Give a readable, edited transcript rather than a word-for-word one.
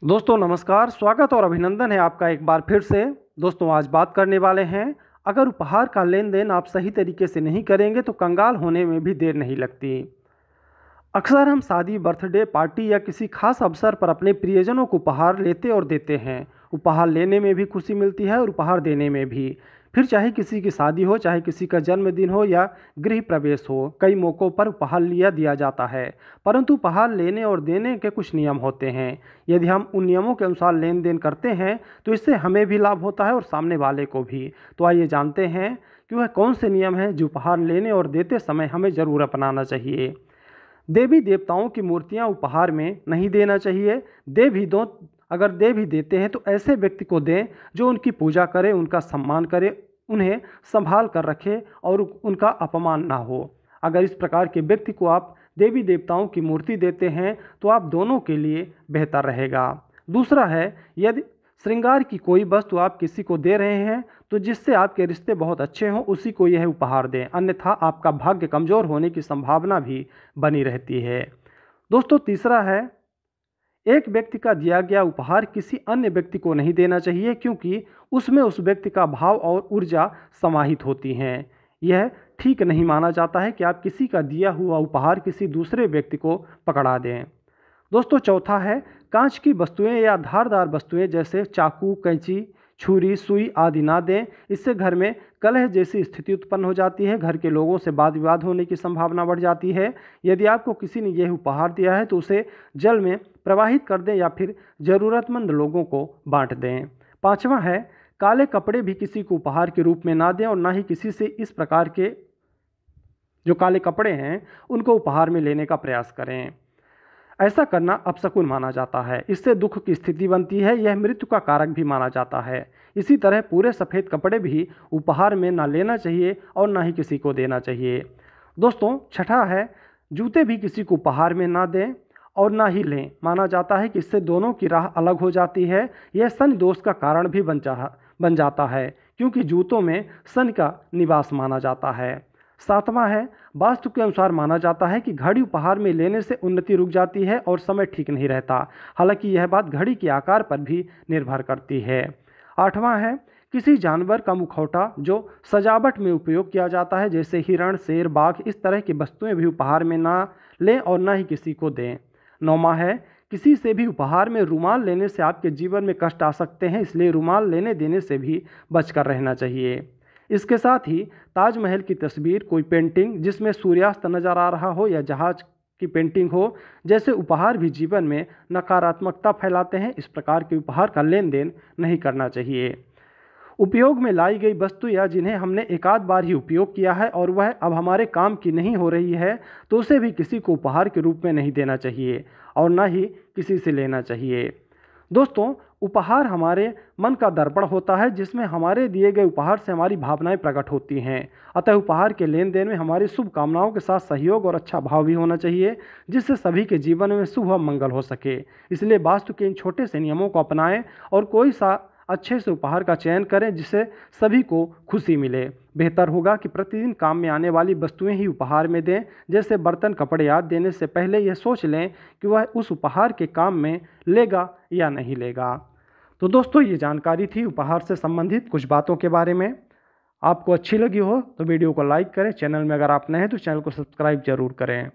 दोस्तों नमस्कार, स्वागत और अभिनंदन है आपका एक बार फिर से। दोस्तों आज बात करने वाले हैं, अगर उपहार का लेन देन आप सही तरीके से नहीं करेंगे तो कंगाल होने में भी देर नहीं लगती। अक्सर हम शादी, बर्थडे पार्टी या किसी खास अवसर पर अपने प्रियजनों को उपहार लेते और देते हैं। उपहार लेने में भी खुशी मिलती है और उपहार देने में भी। फिर चाहे किसी की शादी हो, चाहे किसी का जन्मदिन हो या गृह प्रवेश हो, कई मौक़ों पर उपहार दिया जाता है। परंतु उपहार लेने और देने के कुछ नियम होते हैं। यदि हम उन नियमों के अनुसार लेन देन करते हैं तो इससे हमें भी लाभ होता है और सामने वाले को भी। तो आइए जानते हैं कि वह कौन से नियम हैं जो उपहार लेने और देते समय हमें ज़रूर अपनाना चाहिए। देवी देवताओं की मूर्तियां उपहार में नहीं देना चाहिए। दे भी दो, अगर दे भी देते हैं तो ऐसे व्यक्ति को दें जो उनकी पूजा करे, उनका सम्मान करे, उन्हें संभाल कर रखे और उनका अपमान ना हो। अगर इस प्रकार के व्यक्ति को आप देवी देवताओं की मूर्ति देते हैं तो आप दोनों के लिए बेहतर रहेगा। दूसरा है, यदि श्रृंगार की कोई वस्तु आप किसी को दे रहे हैं तो जिससे आपके रिश्ते बहुत अच्छे हों उसी को यह उपहार दें, अन्यथा आपका भाग्य कमज़ोर होने की संभावना भी बनी रहती है। दोस्तों तीसरा है, एक व्यक्ति का दिया गया उपहार किसी अन्य व्यक्ति को नहीं देना चाहिए, क्योंकि उसमें उस व्यक्ति का भाव और ऊर्जा समाहित होती हैं। यह ठीक नहीं माना जाता है कि आप किसी का दिया हुआ उपहार किसी दूसरे व्यक्ति को पकड़ा दें। दोस्तों चौथा है, कांच की वस्तुएं या धारदार वस्तुएं जैसे चाकू, कैंची, छुरी, सुई आदि ना दें। इससे घर में कलह जैसी स्थिति उत्पन्न हो जाती है, घर के लोगों से वाद विवाद होने की संभावना बढ़ जाती है। यदि आपको किसी ने यह उपहार दिया है तो उसे जल में प्रवाहित कर दें या फिर ज़रूरतमंद लोगों को बांट दें। पांचवा है, काले कपड़े भी किसी को उपहार के रूप में ना दें और ना ही किसी से इस प्रकार के जो काले कपड़े हैं उनको उपहार में लेने का प्रयास करें। ऐसा करना अपशकुन माना जाता है, इससे दुख की स्थिति बनती है, यह मृत्यु का कारक भी माना जाता है। इसी तरह पूरे सफ़ेद कपड़े भी उपहार में ना लेना चाहिए और ना ही किसी को देना चाहिए। दोस्तों छठा है, जूते भी किसी को उपहार में ना दें और ना ही लें। माना जाता है कि इससे दोनों की राह अलग हो जाती है। यह शनि दोष का कारण भी बन जाता है, क्योंकि जूतों में शनि का निवास माना जाता है। सातवां है, वास्तु के अनुसार माना जाता है कि घड़ी उपहार में लेने से उन्नति रुक जाती है और समय ठीक नहीं रहता। हालांकि यह बात घड़ी के आकार पर भी निर्भर करती है। आठवां है, किसी जानवर का मुखौटा जो सजावट में उपयोग किया जाता है, जैसे हिरण, शेर, बाघ, इस तरह की वस्तुएं भी उपहार में ना लें और ना ही किसी को दें। नौवां है, किसी से भी उपहार में रुमाल लेने से आपके जीवन में कष्ट आ सकते हैं, इसलिए रुमाल लेने देने से भी बचकर रहना चाहिए। इसके साथ ही ताजमहल की तस्वीर, कोई पेंटिंग जिसमें सूर्यास्त नजर आ रहा हो या जहाज की पेंटिंग हो, जैसे उपहार भी जीवन में नकारात्मकता फैलाते हैं। इस प्रकार के उपहार का लेन देन नहीं करना चाहिए। उपयोग में लाई गई वस्तु या जिन्हें हमने एकाध बार ही उपयोग किया है और वह अब हमारे काम की नहीं हो रही है तो उसे भी किसी को उपहार के रूप में नहीं देना चाहिए और ना ही किसी से लेना चाहिए। दोस्तों उपहार हमारे मन का दर्पण होता है, जिसमें हमारे दिए गए उपहार से हमारी भावनाएं प्रकट होती हैं। अतः उपहार के लेन देन में हमारी शुभकामनाओं के साथ सहयोग और अच्छा भाव भी होना चाहिए, जिससे सभी के जीवन में शुभ और मंगल हो सके। इसलिए वास्तु के इन छोटे से नियमों को अपनाएं और कोई सा अच्छे से उपहार का चयन करें जिससे सभी को खुशी मिले। बेहतर होगा कि प्रतिदिन काम में आने वाली वस्तुएं ही उपहार में दें, जैसे बर्तन, कपड़े आदि देने से पहले यह सोच लें कि वह उस उपहार के काम में लेगा या नहीं लेगा। तो दोस्तों ये जानकारी थी उपहार से संबंधित कुछ बातों के बारे में। आपको अच्छी लगी हो तो वीडियो को लाइक करें, चैनल में अगर आप नए हैं तो चैनल को सब्सक्राइब जरूर करें।